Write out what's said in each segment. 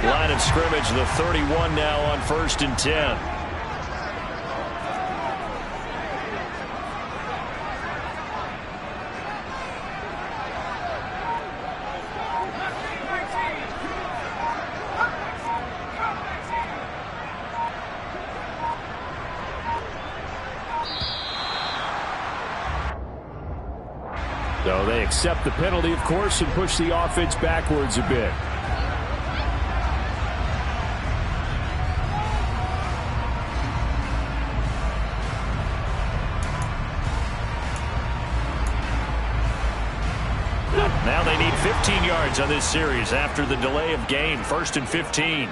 Line of scrimmage, the 31 now on 1st and 10. So they accept the penalty, of course, and push the offense backwards a bit. Now they need 15 yards on this series after the delay of game. 1st and 15.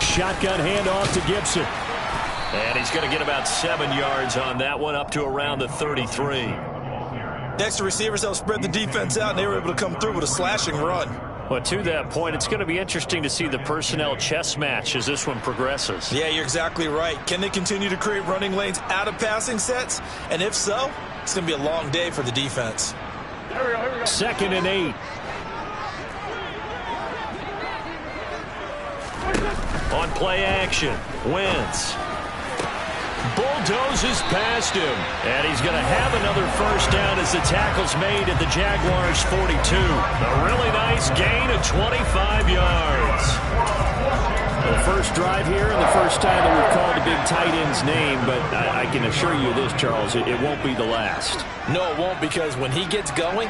Shotgun handoff to Gibson. And he's going to get about 7 yards on that one, up to around the 33. Next, the receivers helped spread the defense out, and they were able to come through with a slashing run. Well, to that point, it's going to be interesting to see the personnel chess match as this one progresses. Yeah, you're exactly right. Can they continue to create running lanes out of passing sets? And if so, it's going to be a long day for the defense. Here we go. 2nd and 8. On play action, Wentz bulldozes past him, and he's going to have another first down as the tackle's made at the Jaguars' 42. A really nice gain of 25 yards. The first drive here and the first time that we've called the big tight end's name, but I can assure you this, Charles, it won't be the last. No, it won't, because when he gets going,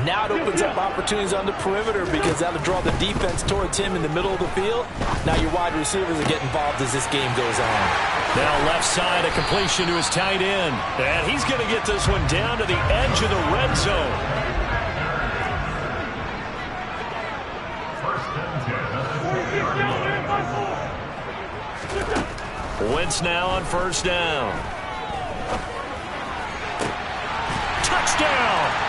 now it opens up opportunities on the perimeter, because that'll draw the defense towards him in the middle of the field. Now your wide receivers are getting involved as this game goes on. Now left side, a completion to his tight end. And he's going to get this one down to the edge of the red zone. Wentz now on 1st down. Touchdown!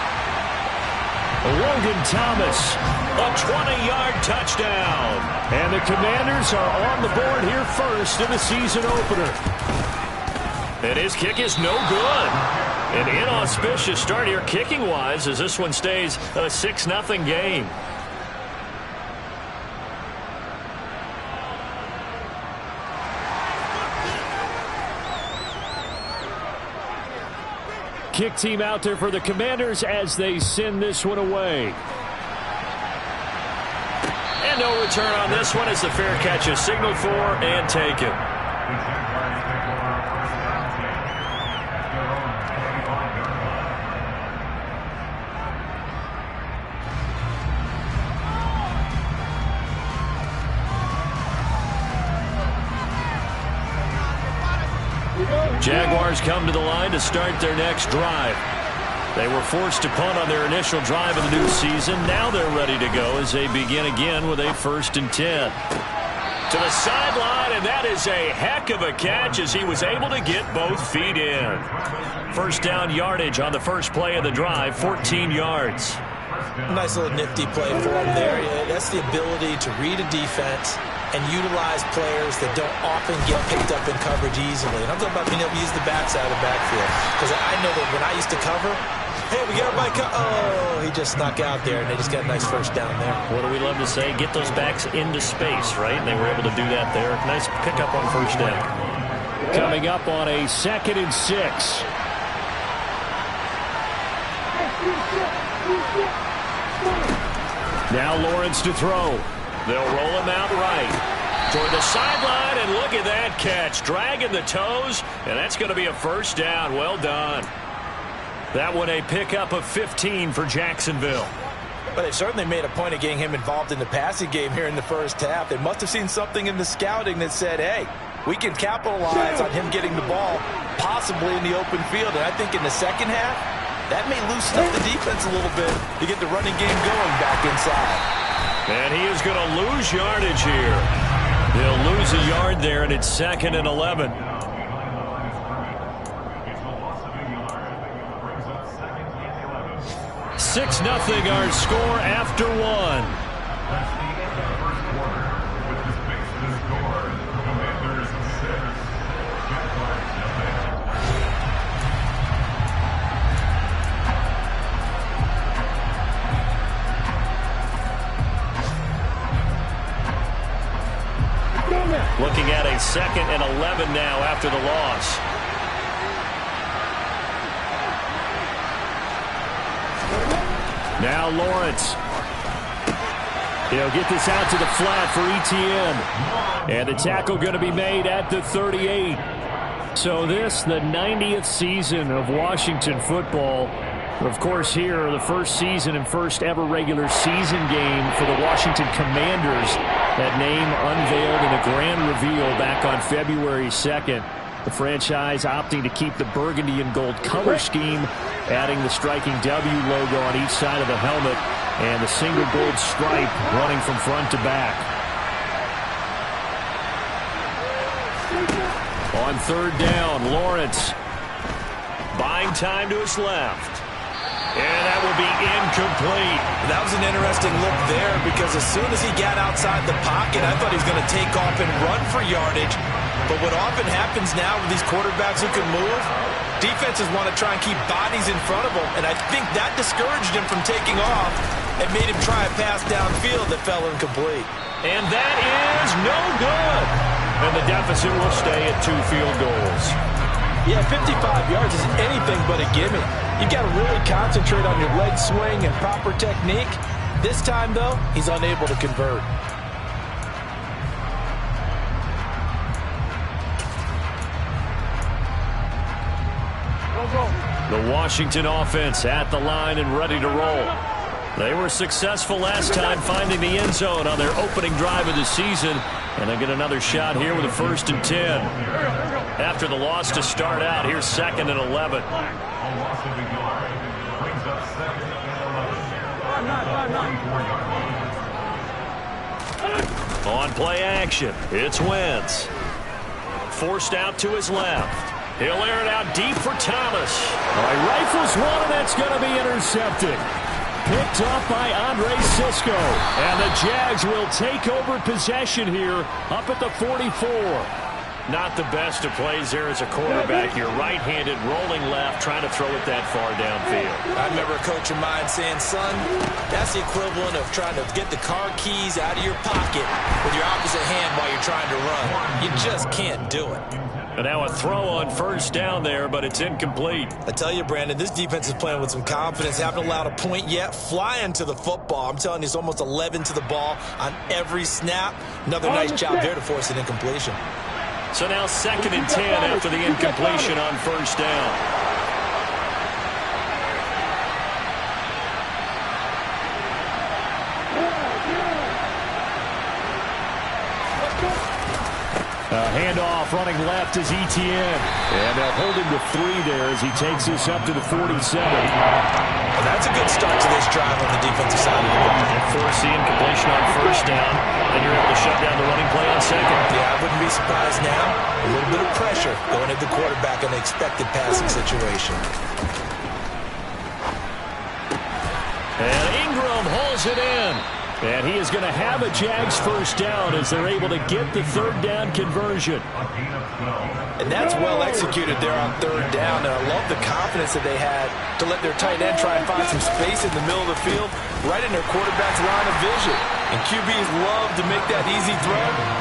Logan Thomas, a 20-yard touchdown. And the Commanders are on the board here first in the season opener. And his kick is no good. An inauspicious start here kicking-wise as this one stays a 6-0 game. Kick team out there for the Commanders as they send this one away. And no return on this one as the fair catch is signaled for and taken. Jaguars come to the line to start their next drive. They were forced to punt on their initial drive of the new season. Now they're ready to go as they begin again with a 1st and 10. To the sideline, and that is a heck of a catch as he was able to get both feet in. First down yardage on the first play of the drive, 14 yards. Nice little nifty play for him there. That's the ability to read a defense and utilize players that don't often get picked up in coverage easily. And I'm talking about being able to use the backside of the backfield. Because I know that when I used to cover, hey, we got everybody oh, he just snuck out there, and they just got a nice first down there. What do we love to say? Get those backs into space, right? And they were able to do that there. Nice pickup on first down. Coming up on a 2nd and 6. Now Lawrence to throw. They'll roll him out right toward the sideline, and look at that catch. Dragging the toes, and that's going to be a first down. Well done. That one a pickup of 15 for Jacksonville. But they certainly made a point of getting him involved in the passing game here in the first half. They must have seen something in the scouting that said, hey, we can capitalize on him getting the ball possibly in the open field. And I think in the second half, that may loosen up the defense a little bit to get the running game going back inside. And he is going to lose yardage here. He'll lose a yard there, and it's 2nd and 11. 6-0 our score after one. Looking at a 2nd and 11 now after the loss. Now Lawrence. He'll get this out to the flat for Etienne. And the tackle going to be made at the 38. So this, the 90th season of Washington football. Of course, here, the first season and first ever regular season game for the Washington Commanders. That name unveiled in a grand reveal back on February 2nd. The franchise opting to keep the burgundy and gold color scheme, adding the striking W logo on each side of the helmet and the single gold stripe running from front to back. On 3rd down, Lawrence buying time to his left. And that will be incomplete. That was an interesting look there because as soon as he got outside the pocket, I thought he was going to take off and run for yardage. But what often happens now with these quarterbacks who can move, defenses want to try and keep bodies in front of them, and I think that discouraged him from taking off and made him try a pass downfield that fell incomplete. And that is no good. And the deficit will stay at 2 field goals. Yeah, 55 yards is anything but a gimme. You've got to really concentrate on your leg swing and proper technique. This time, though, he's unable to convert. The Washington offense at the line and ready to roll. They were successful last time finding the end zone on their opening drive of the season. And they get another shot here with a 1st and 10. After the loss to start out, here's 2nd and 11. On play action, it's Wentz. Forced out to his left. He'll air it out deep for Thomas. Rifles one, and that's going to be intercepted. Picked up by Andre Sisco. And the Jags will take over possession here up at the 44. Not the best of plays there as a quarterback. You're right-handed, rolling left, trying to throw it that far downfield. I remember a coach of mine saying, son, that's the equivalent of trying to get the car keys out of your pocket with your opposite hand while you're trying to run. You just can't do it. And now a throw on 1st down there, but it's incomplete. I tell you, Brandon, this defense is playing with some confidence. Haven't allowed a point yet. Flying to the football. I'm telling you, it's almost 11 to the ball on every snap. Another nice job there to force an incompletion. So now 2nd and 10 after the incompletion on 1st down. Handoff running left is Etienne. And they'll hold him to 3 there as he takes this up to the 47. Well, that's a good start to this drive on the defensive side of the ball. Force the incompletion on 1st down, and you're able to shut down the running play on 2nd. Yeah, I wouldn't be surprised now. A little bit of pressure going at the quarterback in an expected passing situation. And Ingram hauls it in. And he is going to have a Jags 1st down as they're able to get the 3rd down conversion. And that's well executed there on 3rd down. And I love the confidence that they had to let their tight end try and find some space in the middle of the field, right in their quarterback's line of vision. And QBs love to make that easy throw,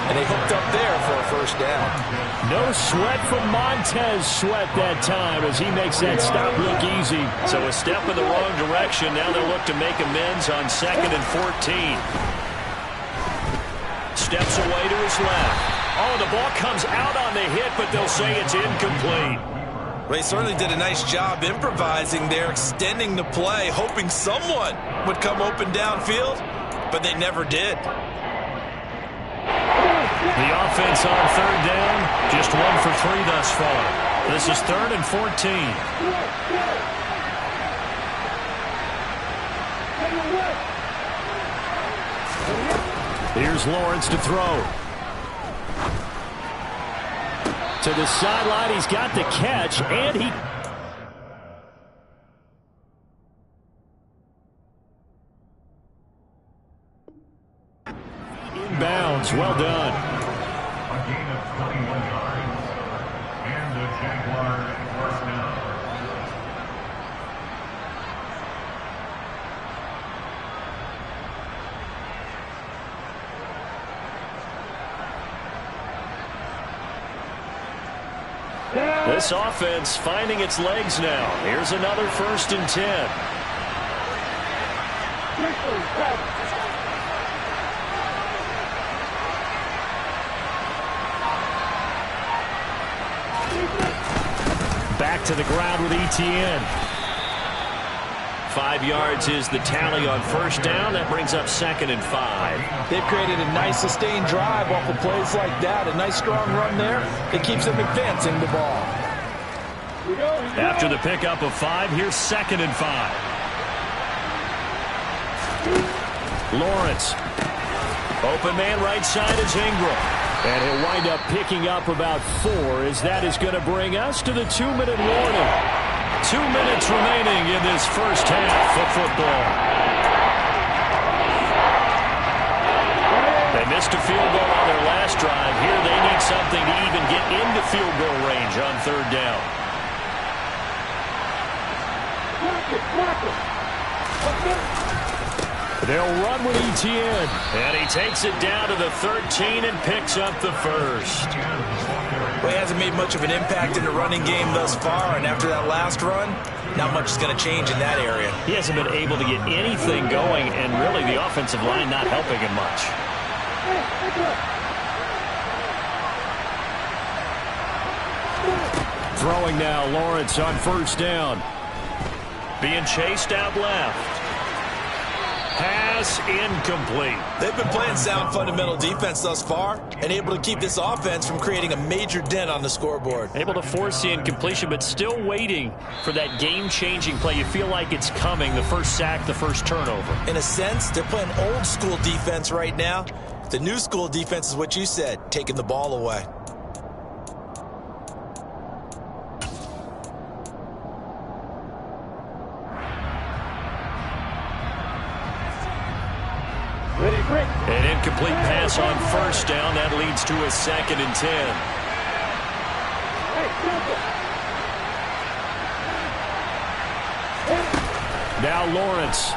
and they hooked up there for a 1st down. No sweat from Montez Sweat that time as he makes that stop look easy. So a step in the wrong direction. Now they'll look to make amends on 2nd and 14. Steps away to his left. Oh, the ball comes out on the hit, but they'll say it's incomplete. They certainly did a nice job improvising there, extending the play, hoping someone would come open downfield, but they never did. The offense on 3rd down, just 1 for 3 thus far. This is 3rd and 14. Here's Lawrence to throw. To the sideline, he's got the catch, and he... Inbounds, well done. A gain of 21 yards, and the Jaguars 1st down. This offense finding its legs now. Here's another 1st and 10. Back to the ground with ETN. 5 yards is the tally on 1st down. That brings up 2nd and 5. They've created a nice sustained drive off of plays like that. A nice strong run there that keeps them advancing the ball. After the pickup of 5, here's 2nd and 5. Lawrence. Open man right side is Ingram. And he'll wind up picking up about 4, as that is going to bring us to the 2-minute warning. 2 minutes remaining in this first half of football. They missed a field goal on their last drive. Here they need something to even get into field goal range on 3rd down. They'll run with ETN. And he takes it down to the 13 and picks up the 1st. Well, he hasn't made much of an impact in the running game thus far, and after that last run, not much is going to change in that area. He hasn't been able to get anything going, and really the offensive line not helping him much. Throwing now, Lawrence on 1st down. Being chased out left. Pass incomplete. They've been playing sound fundamental defense thus far and able to keep this offense from creating a major dent on the scoreboard. Able to force the incompletion, but still waiting for that game-changing play. You feel like it's coming, the first sack, the first turnover. In a sense, they're playing old school defense right now. The new school defense is what you said, taking the ball away. An incomplete pass on 1st down. That leads to a 2nd and 10. Now Lawrence.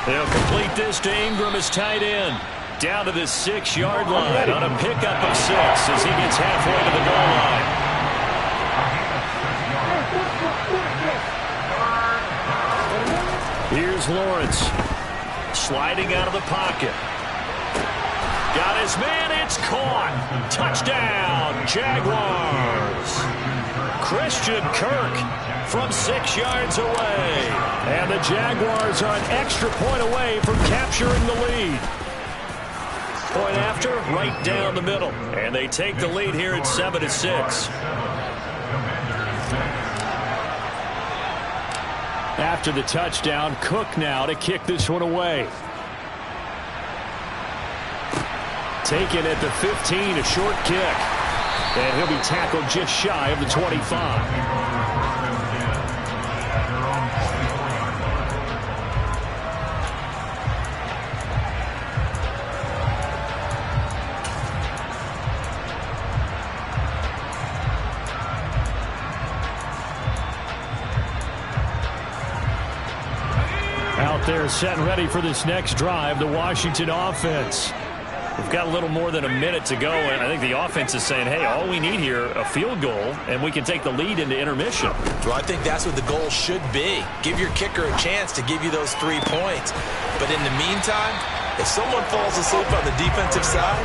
They'll complete this to Ingram as tight end. Down to the 6-yard line on a pickup of 6 as he gets halfway to the goal line. Here's Lawrence. Sliding out of the pocket. Got his man. It's caught. Touchdown, Jaguars. Christian Kirk from 6 yards away. And the Jaguars are an extra point away from capturing the lead. Point after, right down the middle. And they take the lead here at 7-6. After the touchdown, Cook now to kick this one away. Taken at the 15, a short kick. And he'll be tackled just shy of the 25. Out there set and ready for this next drive, the Washington offense. We've got a little more than a minute to go, and I think the offense is saying, hey, all we need here, a field goal, and we can take the lead into intermission. Well, I think that's what the goal should be. Give your kicker a chance to give you those 3 points. But in the meantime, if someone falls asleep on the defensive side,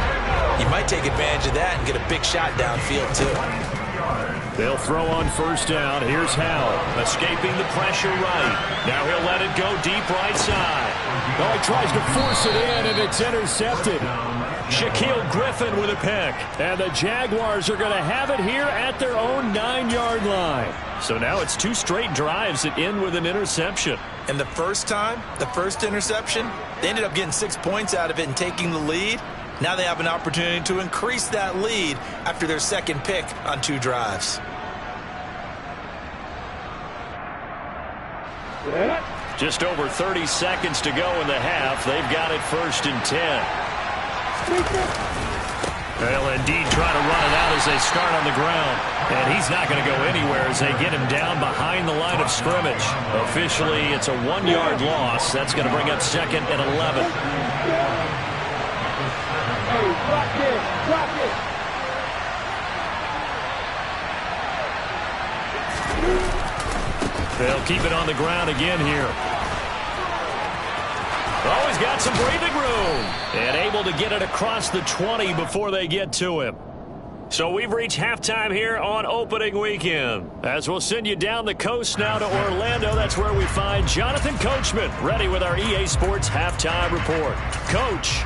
you might take advantage of that and get a big shot downfield, too. They'll throw on 1st down. Here's Howell. Escaping the pressure right. Now he'll let it go deep right side. Oh, he tries to force it in, and it's intercepted. Shaquille Griffin with a pick. And the Jaguars are going to have it here at their own 9-yard line. So now it's 2 straight drives that end with an interception. And the first time, the first interception, they ended up getting 6 points out of it and taking the lead. Now they have an opportunity to increase that lead after their second pick on 2 drives. Just over 30 seconds to go in the half. They've got it 1st and 10. They'll indeed try to run it out as they start on the ground. And he's not going to go anywhere as they get him down behind the line of scrimmage. Officially, it's a 1-yard loss. That's going to bring up 2nd and 11. They'll keep it on the ground again here. Oh, he's got some breathing room. And able to get it across the 20 before they get to him. So we've reached halftime here on opening weekend. As we'll send you down the coast now to Orlando, that's where we find Jonathan Coachman ready with our EA Sports halftime report. Coach.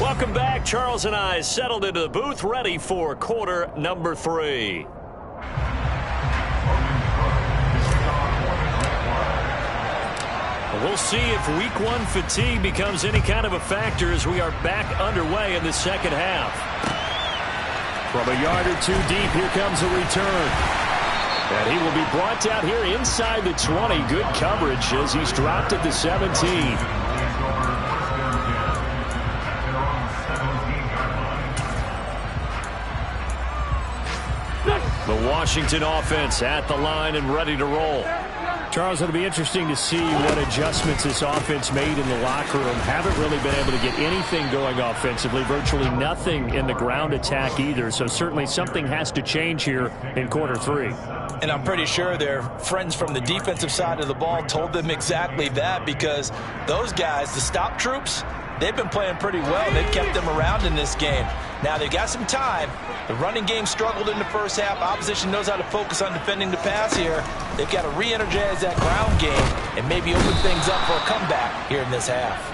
Welcome back. Charles and I settled into the booth, ready for quarter number 3. We'll see if week 1 fatigue becomes any kind of a factor as we are back underway in the second half. From a yard or 2 deep, here comes a return. And he will be brought down here inside the 20. Good coverage as he's dropped at the 17. The Washington offense at the line and ready to roll. Charles, it'll be interesting to see what adjustments this offense made in the locker room. Haven't really been able to get anything going offensively. Virtually nothing in the ground attack either. So certainly something has to change here in quarter 3. And I'm pretty sure their friends from the defensive side of the ball told them exactly that, because those guys, the stop troops, they've been playing pretty well. They've kept them around in this game. Now they've got some time. The running game struggled in the first half. Opposition knows how to focus on defending the pass here. They've got to re-energize that ground game and maybe open things up for a comeback here in this half.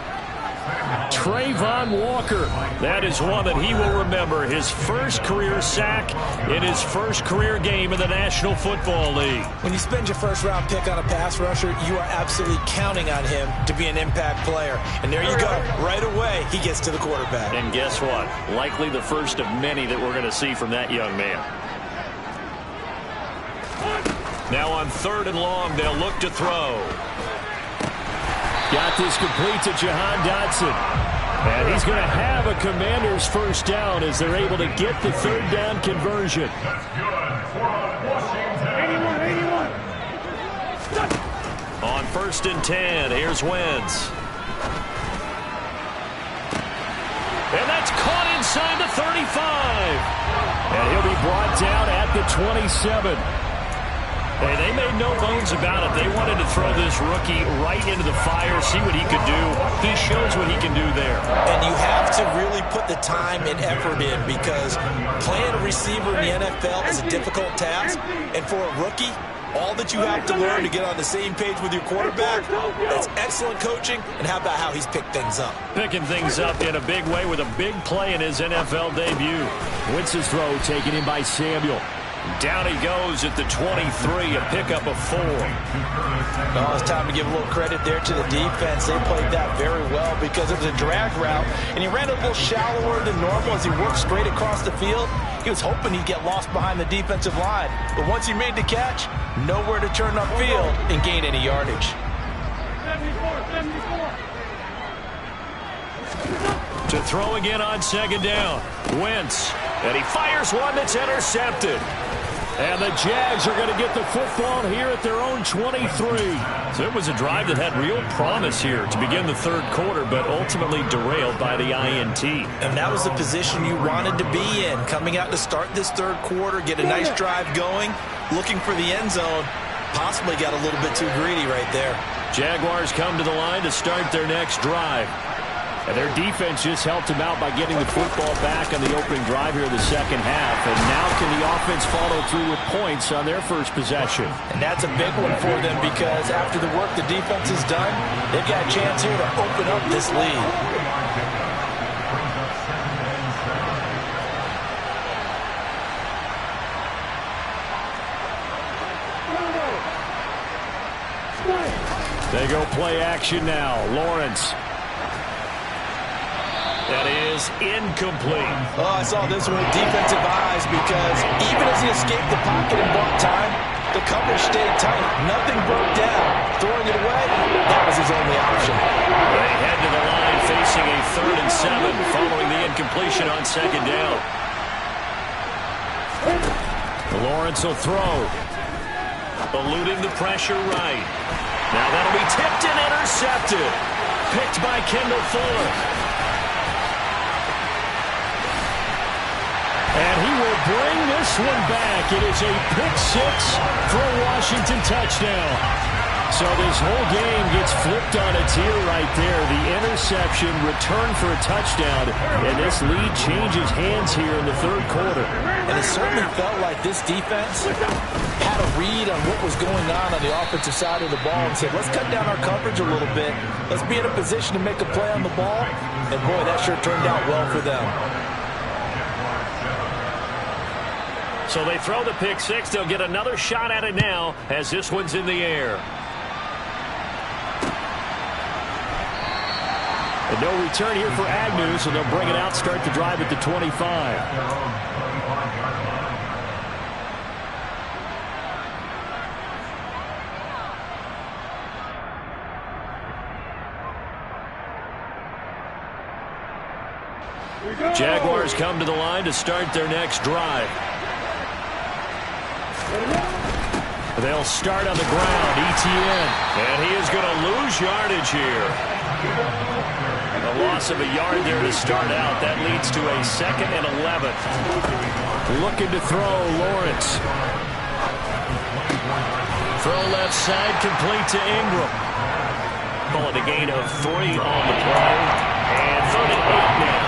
Trayvon Walker. That is one that he will remember. His first career sack in his first career game in the National Football League. When you spend your first-round pick on a pass rusher, you are absolutely counting on him to be an impact player. And there you go. Right away, he gets to the quarterback. And guess what? Likely the first of many that we're going to see from that young man. Now on 3rd and long, they'll look to throw. Got this complete to Jahan Dotson. And he's going to have a Commander's first down as they're able to get the 3rd down conversion. That's good for Washington. 81. On 1st and 10, here's Wentz. And that's caught inside the 35. And he'll be brought down at the 27. Hey, they made no bones about it. They wanted to throw this rookie right into the fire, see what he could do. He shows what he can do there. And you have to really put the time and effort in, because playing a receiver in the NFL is a difficult task. And for a rookie, all that you have to learn to get on the same page with your quarterback, that's excellent coaching. And how about how he's picked things up? Picking things up in a big way with a big play in his NFL debut. Wentz's throw taken in by Samuel. Down he goes at the 23, a pickup of 4. Oh, it's time to give a little credit there to the defense. They played that very well because it was a drag route, and he ran a little shallower than normal as he worked straight across the field. He was hoping he'd get lost behind the defensive line, but once he made the catch, nowhere to turn upfield and gain any yardage. 74. To throw again on 2nd down. Wentz, and he fires one that's intercepted. And the Jags are going to get the football here at their own 23. So it was a drive that had real promise here to begin the 3rd quarter, but ultimately derailed by the INT. And that was the position you wanted to be in, coming out to start this 3rd quarter, get a nice drive going, looking for the end zone. Possibly got a little bit too greedy right there. Jaguars come to the line to start their next drive. And their defense just helped him out by getting the football back on the opening drive here in the second half. And now can the offense follow through with points on their first possession? And that's a big one for them, because after the work the defense has done, they've got a chance here to open up this lead. They go play action now. Lawrence. That is incomplete. Oh, I saw this one with defensive eyes, because even as he escaped the pocket and bought time, the coverage stayed tight. Nothing broke down. Throwing it away, that was his only option. They head to the line facing a 3rd and 7 following the incompletion on 2nd down. Lawrence will throw. Eluding the pressure right. Now that'll be tipped and intercepted. Picked by Kendall Fuller. And he will bring this one back. It is a pick six for a Washington touchdown. So this whole game gets flipped on its ear right there. The interception, return for a touchdown, and this lead changes hands here in the third quarter. And it certainly felt like this defense had a read on what was going on the offensive side of the ball and said, let's cut down our coverage a little bit. Let's be in a position to make a play on the ball. And, boy, that sure turned out well for them. So they throw the pick six. They'll get another shot at it now as this one's in the air. And no return here for Agnew, so they'll bring it out, start the drive at the 25. Jaguars come to the line to start their next drive. They'll start on the ground, ETN. And he is going to lose yardage here. A loss of a yard there to start out. That leads to a 2nd and 11. Looking to throw, Lawrence. Throw left side, complete to Ingram. Call it a gain of 3 on the play. And 38 now.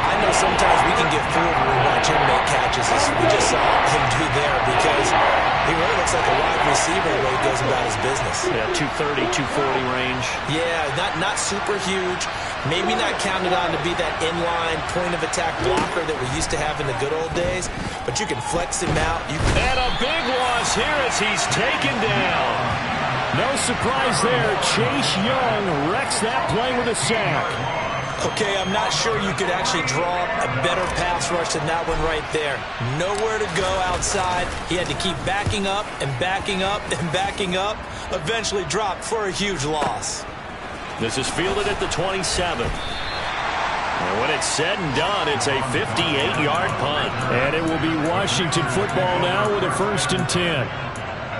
I know sometimes we can get fooled when we watch him make catches, as we just saw him do there, because he really looks like a wide receiver the way he goes about his business. Yeah, 230, 240 range. Yeah, not super huge. Maybe not counted on to be that inline point-of-attack blocker that we used to have in the good old days, but you can flex him out. And a big loss here as he's taken down. No surprise there. Chase Young wrecks that play with a sack. Okay, I'm not sure you could actually draw a better pass rush than that one right there. Nowhere to go outside. He had to keep backing up and backing up and backing up. Eventually dropped for a huge loss. This is fielded at the 27. And when it's said and done, it's a 58-yard punt. And it will be Washington football now with a 1st and 10.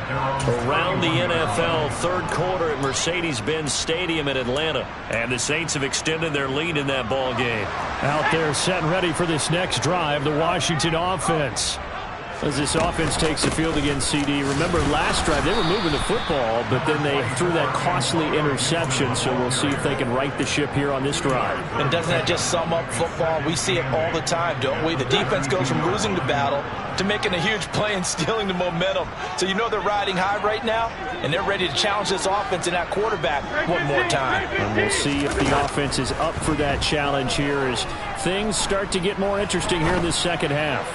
Around the NFL, third quarter at Mercedes-Benz Stadium in Atlanta. And the Saints have extended their lead in that ball game. Out there set and ready for this next drive, the Washington offense. As this offense takes the field against CD. Remember last drive, they were moving the football, but then they threw that costly interception, so we'll see if they can right the ship here on this drive. And doesn't that just sum up football? We see it all the time, don't we? The defense goes from losing the battle to making a huge play and stealing the momentum. So you know they're riding high right now, and they're ready to challenge this offense and that quarterback one more time. And we'll see if the offense is up for that challenge here as things start to get more interesting here in the second half.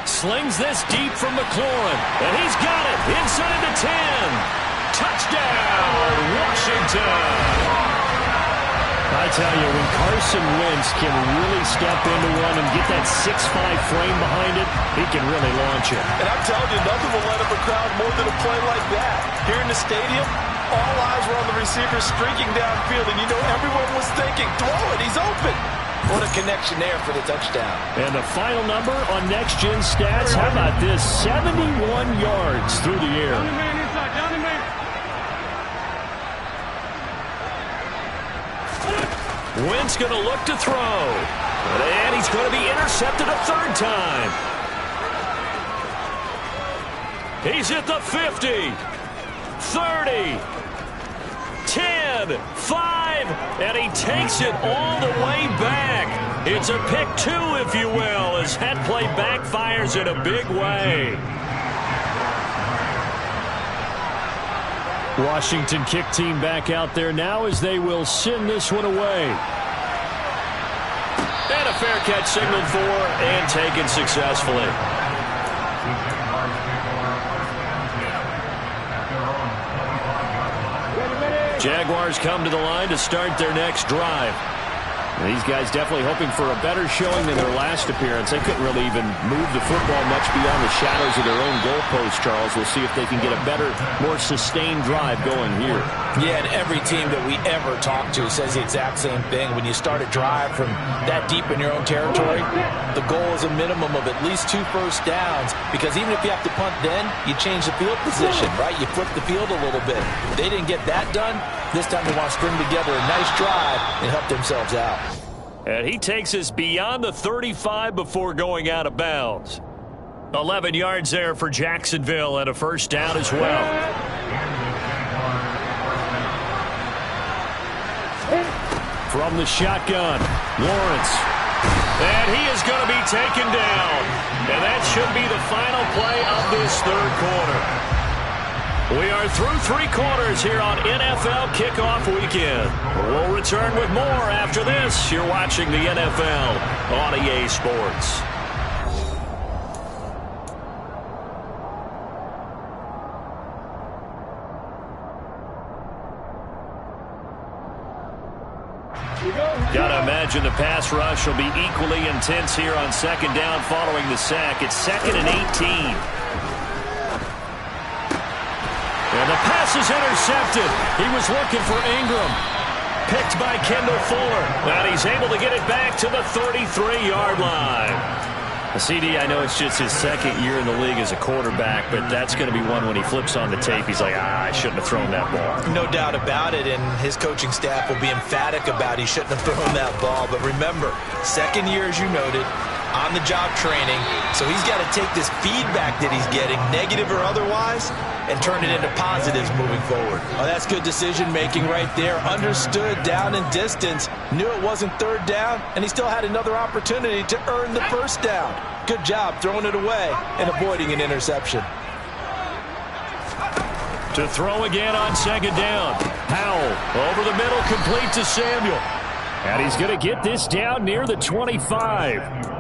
Slings this deep from McLaurin, and he's got it inside the 10. Touchdown, Washington. I tell you, when Carson Wentz can really step into one and get that 6'5" frame behind it, he can really launch it. And I'm telling you, nothing will light up a crowd more than a play like that. Here in the stadium, all eyes were on the receiver streaking downfield, and you know everyone was thinking, throw it, he's open. What a connection there for the touchdown. And the final number on Next Gen Stats, how about this? 71 yards through the air. Wentz going to look to throw. And he's going to be intercepted a third time. He's at the 50, 30, 10, 5, and he takes it all the way back. It's a pick 2, if you will, as that play backfires in a big way. Washington kick team back out there now as they will send this one away. And a fair catch signaled for and taken successfully. Jaguars come to the line to start their next drive. These guys definitely hoping for a better showing than their last appearance. They couldn't really even move the football much beyond the shadows of their own goalpost, Charles. We'll see if they can get a better, more sustained drive going here. Yeah, and every team that we ever talk to says the exact same thing. When you start a drive from that deep in your own territory, the goal is a minimum of at least 2 first downs, because even if you have to punt then, you change the field position, right? You flip the field a little bit. They didn't get that done. This time they want to string together a nice drive and help themselves out. And he takes us beyond the 35 before going out of bounds. 11 yards there for Jacksonville and a first down as well. From the shotgun, Lawrence. And he is going to be taken down. And that should be the final play of this third quarter. We are through 3 quarters here on NFL Kickoff Weekend. We'll return with more after this. You're watching the NFL on EA Sports. Gotta imagine the pass rush will be equally intense here on second down following the sack. It's 2nd and 18. And the pass is intercepted. He was looking for Ingram. Picked by Kendall Fuller. And he's able to get it back to the 33-yard line. CD, I know it's just his 2nd year in the league as a quarterback, but that's going to be one when he flips on the tape. He's like, I shouldn't have thrown that ball. No doubt about it, and his coaching staff will be emphatic about he shouldn't have thrown that ball. But remember, 2nd year, as you noted, on-the-job training. So he's got to take this feedback that he's getting, negative or otherwise, and turn it into positives moving forward. Oh, that's good decision-making right there. Understood down and distance, knew it wasn't 3rd down, and he still had another opportunity to earn the first down. Good job throwing it away and avoiding an interception. To throw again on 2nd down. Powell over the middle, complete to Samuel. And he's going to get this down near the 25.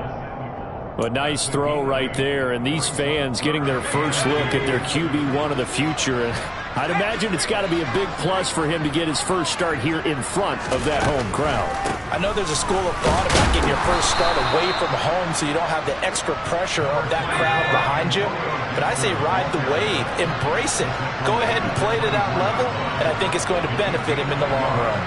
A nice throw right there, and these fans getting their first look at their QB1 of the future. I'd imagine it's got to be a big plus for him to get his first start here in front of that home crowd. I know there's a school of thought about getting your first start away from home so you don't have the extra pressure of that crowd behind you. But I say ride the wave, embrace it. Go ahead and play to that level, and I think it's going to benefit him in the long run.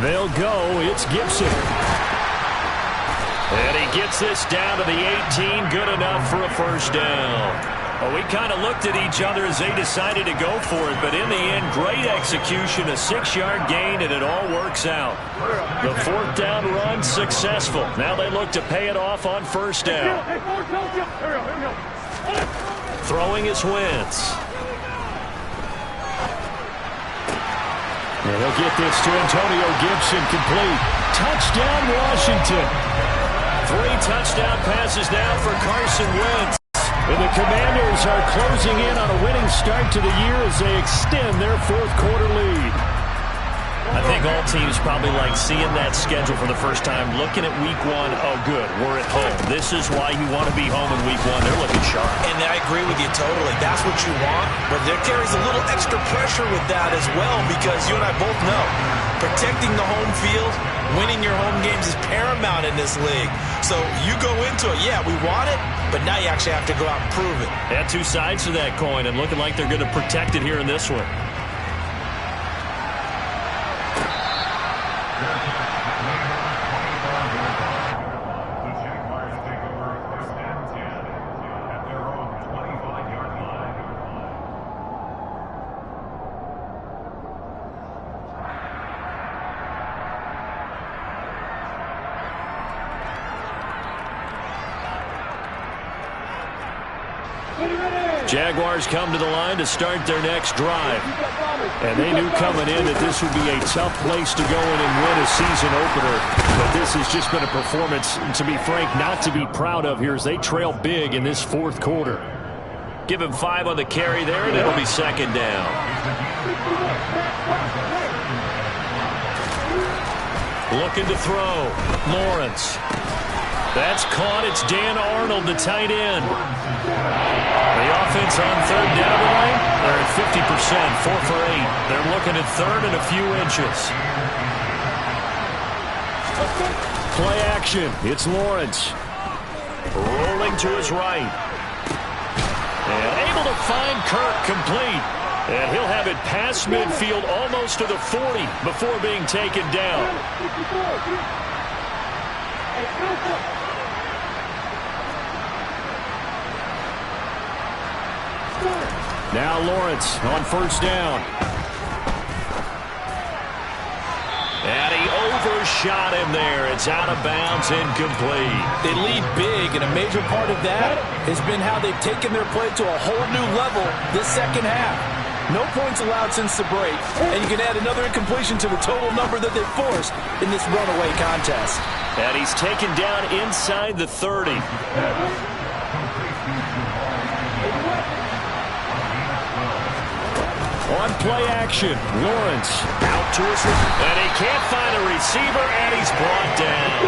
They'll go. It's Gibson. And he gets this down to the 18. Good enough for a first down. Well, we kind of looked at each other as they decided to go for it. But in the end, great execution, a 6-yard gain, and it all works out. The 4th down run successful. Now they look to pay it off on first down. Throwing is Wentz. And they'll get this to Antonio Gibson, complete. Touchdown, Washington. 3 touchdown passes now for Carson Wentz. And the Commanders are closing in on a winning start to the year as they extend their 4th quarter lead. I think all teams probably like seeing that schedule for the first time, looking at week 1. Oh, good, we're at home. This is why you want to be home in week 1. They're looking sharp. And I agree with you totally. That's what you want. But there carries a little extra pressure with that as well, because you and I both know protecting the home field, winning your home games is paramount in this league. So you go into it, yeah, we want it, but now you actually have to go out and prove it. They had 2 sides to that coin, and looking like they're going to protect it here in this one. Jaguars come to the line to start their next drive. And they knew coming in that this would be a tough place to go in and win a season opener. But this has just been a performance, to be frank, not to be proud of here as they trail big in this 4th quarter. Give him 5 on the carry there, and it'll be 2nd down. Looking to throw. Lawrence. That's caught. It's Dan Arnold, the tight end. The offense on third down tonight, they're at 50%, 4 for 8. They're looking at third and a few inches. Play action. It's Lawrence. Rolling to his right. And able to find Kirk complete. And he'll have it past midfield almost to the 40 before being taken down. Now Lawrence on first down. And he overshot him there. It's out of bounds, incomplete. They lead big, and a major part of that has been how they've taken their play to a whole new level this second half. No points allowed since the break, and you can add another incompletion to the total number that they've forced in this runaway contest. And he's taken down inside the 30. On play action, Lawrence out to his right. And he can't find a receiver, and he's brought down.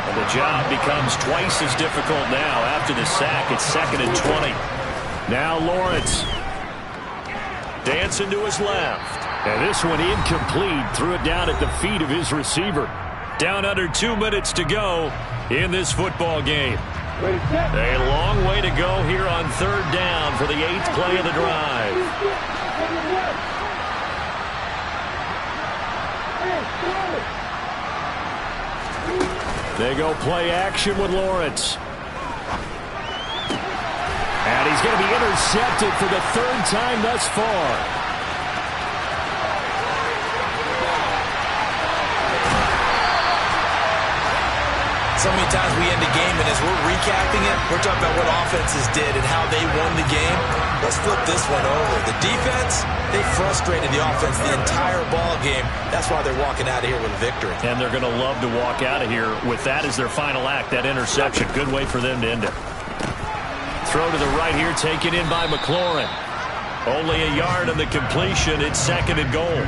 And the job becomes twice as difficult now after the sack. It's 2nd and 20. Now Lawrence dancing to his left. And this one incomplete. Threw it down at the feet of his receiver. Down under 2 minutes to go in this football game. A long way to go here on third down for the 8th play of the drive. They go play action with Lawrence. And he's going to be intercepted for the 3rd time thus far. So many times we end the game, and as we're recapping it, we're talking about what offenses did and how they won the game. Let's flip this one over. The defense, they frustrated the offense the entire ball game. That's why they're walking out of here with a victory. And they're going to love to walk out of here with that as their final act, that interception. Good way for them to end it. Throw to the right here, taken in by McLaurin. Only a yard on the completion. It's 2nd and goal.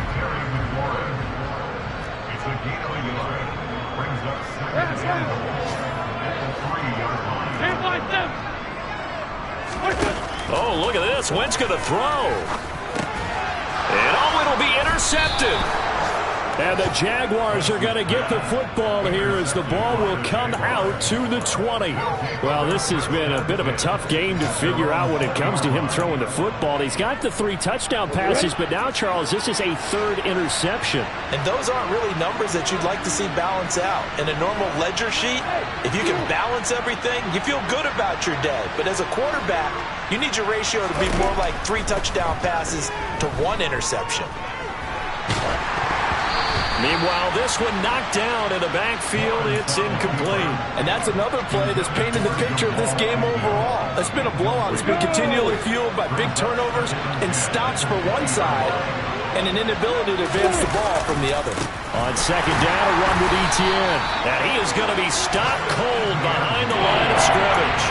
Oh, look at this. Wentz going to throw. And oh, it'll be intercepted. And the Jaguars are going to get the football here as the ball will come out to the 20. Well, this has been a bit of a tough game to figure out when it comes to him throwing the football. He's got the 3 touchdown passes, but now, Charles, this is a 3rd interception. And those aren't really numbers that you'd like to see balance out. In a normal ledger sheet, if you can balance everything, you feel good about your day. But as a quarterback, you need your ratio to be more like 3 touchdown passes to 1 interception. Meanwhile, this one knocked down in the backfield. It's incomplete. And that's another play that's painted the picture of this game overall. It's been a blowout. It's been continually fueled by big turnovers and stops for one side and an inability to advance the ball from the other. On 2nd down, a run with Etienne. And he is going to be stopped cold behind the line of scrimmage.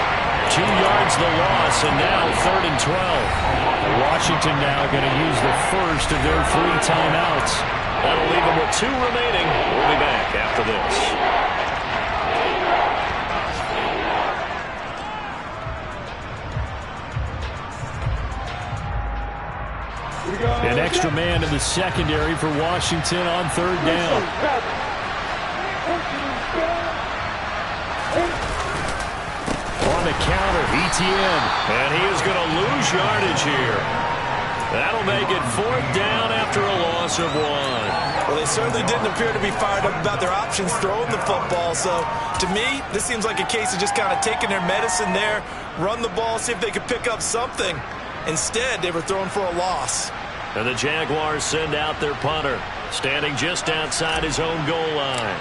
2 yards the loss, and now 3rd and 12. Washington now going to use the first of their 3 timeouts. That'll leave them with 2 remaining. We'll be back after this. An extra man in the secondary for Washington on 3rd down. On the counter, Etienne. And he is going to lose yardage here. That'll make it 4th down after a loss of 1. Well, they certainly didn't appear to be fired up about their options throwing the football. So, to me, this seems like a case of just kind of taking their medicine there, run the ball, see if they could pick up something. Instead, they were throwing for a loss. And the Jaguars send out their punter, standing just outside his own goal line.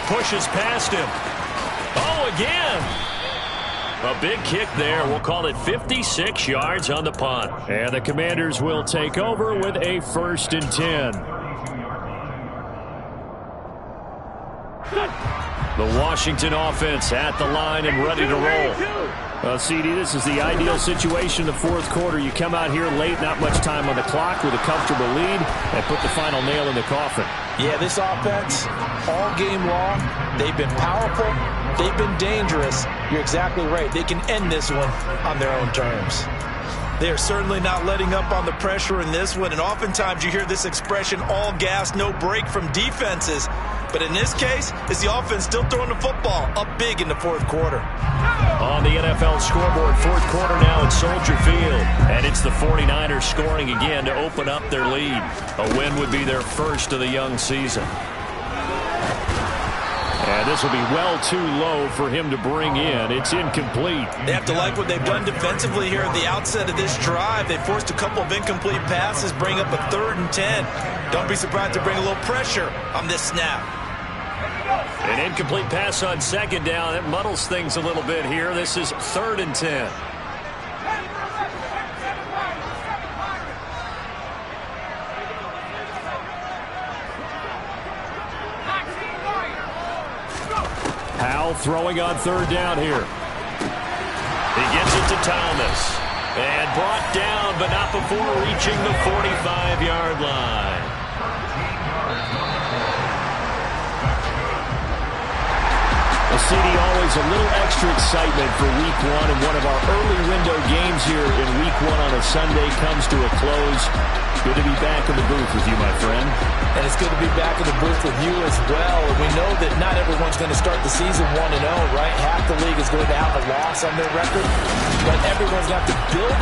Pushes past him. Oh, again. A big kick there. We'll call it 56 yards on the punt. And the Commanders will take over with a 1st and 10. The Washington offense at the line and ready to roll. Well, CD, this is the ideal situation in the fourth quarter. You come out here late, not much time on the clock, with a comfortable lead, and put the final nail in the coffin. Yeah, this offense, all game long, they've been powerful, they've been dangerous. You're exactly right. They can end this one on their own terms. They are certainly not letting up on the pressure in this one, and oftentimes you hear this expression, all gas, no break from defenses. But in this case, it's the offense still throwing the football up big in the fourth quarter. On the NFL scoreboard, fourth quarter now at Soldier Field. And it's the 49ers scoring again to open up their lead. A win would be their first of the young season. And this will be well too low for him to bring in. It's incomplete. They have to like what they've done defensively here at the outset of this drive. They forced a couple of incomplete passes, bring up a 3rd and 10. Don't be surprised to bring a little pressure on this snap. An incomplete pass on second down. It muddles things a little bit here. This is 3rd and 10. Howell throwing on 3rd down here. He gets it to Thomas. And brought down, but not before reaching the 45-yard line. CD, always a little extra excitement for Week 1, and one of our early window games here in Week 1 on a Sunday comes to a close. Good to be back in the booth with you, my friend. And it's good to be back in the booth with you as well. And we know that not everyone's going to start the season 1-0, right? Half the league is going to have a loss on their record, but everyone's going to have to build